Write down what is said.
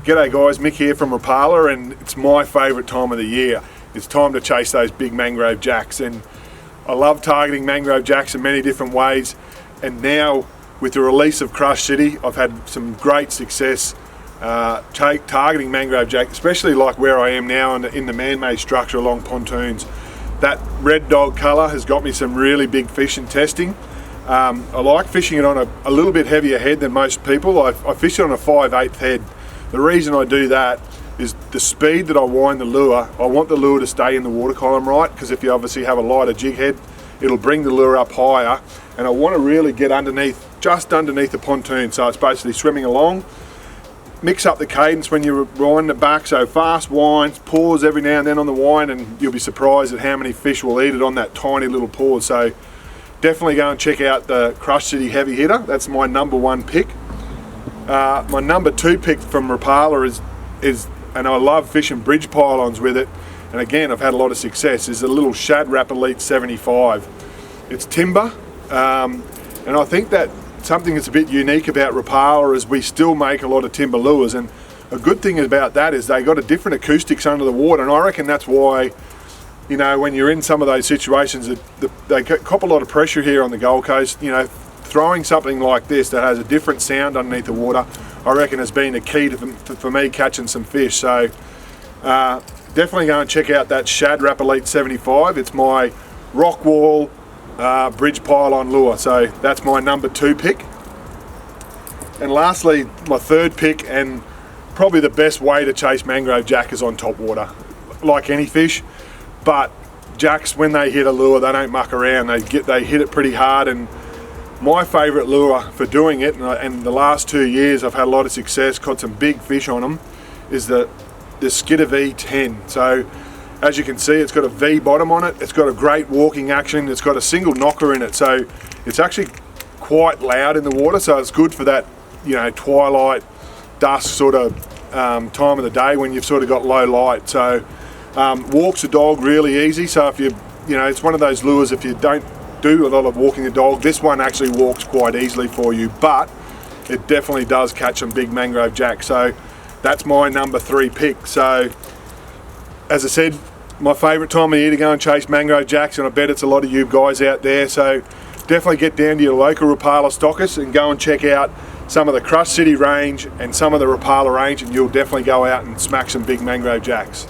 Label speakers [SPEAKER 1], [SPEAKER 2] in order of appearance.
[SPEAKER 1] G'day guys, Mick here from Rapala, and it's my favourite time of the year. It's time to chase those big mangrove jacks, and I love targeting mangrove jacks in many different ways. And now with the release of CrushCity, I've had some great success targeting mangrove jack, especially like where I am now in the man-made structure along pontoons. That red dog colour has got me some really big fish in testing. I like fishing it on a little bit heavier head than most people. I fish it on a 5/8 head. The reason I do that is the speed that I wind the lure. I want the lure to stay in the water column right, because if you obviously have a lighter jig head, it'll bring the lure up higher, and I want to really get underneath, just underneath the pontoon, so it's basically swimming along. Mix up the cadence when you wind it back, so fast winds, pause every now and then on the wind, and you'll be surprised at how many fish will eat it on that tiny little pause. So definitely go and check out the CrushCity heavy hitter. That's my #1 pick. My #2 pick from Rapala is, and I love fishing bridge pylons with it, and again I've had a lot of success, is a little Shad Rap Elite 75. It's timber, and I think that something that's a bit unique about Rapala is we still make a lot of timber lures, and a good thing about that is they got a different acoustics under the water, and I reckon that's why, you know, when you're in some of those situations, they cop a lot of pressure here on the Gold Coast. You know, throwing something like this that has a different sound underneath the water, I reckon has been a key for me catching some fish. So definitely go and check out that Shad Rap Elite 75. It's my rock wall bridge pylon lure, so that's my #2 pick. And lastly, my third pick, and probably the best way to chase mangrove jack, is on top water. Like any fish, but jacks, when they hit a lure, they don't muck around. They hit it pretty hard, and my favourite lure for doing it, and the last 2 years I've had a lot of success, caught some big fish on them, is the Skitter V 10. So as you can see, it's got a V bottom on it, it's got a great walking action, it's got a single knocker in it, so it's actually quite loud in the water, so it's good for that, you know, twilight, dusk sort of time of the day when you've sort of got low light. So walks the dog really easy, so if you know, it's one of those lures, if you don't do a lot of walking the dog, this one actually walks quite easily for you, but it definitely does catch some big mangrove jack. So that's my #3 pick. So as I said, my favourite time of year to go and chase mangrove jacks, and I bet it's a lot of you guys out there, so definitely get down to your local Rapala stockist and go and check out some of the CrushCity range and some of the Rapala range, and you'll definitely go out and smack some big mangrove jacks.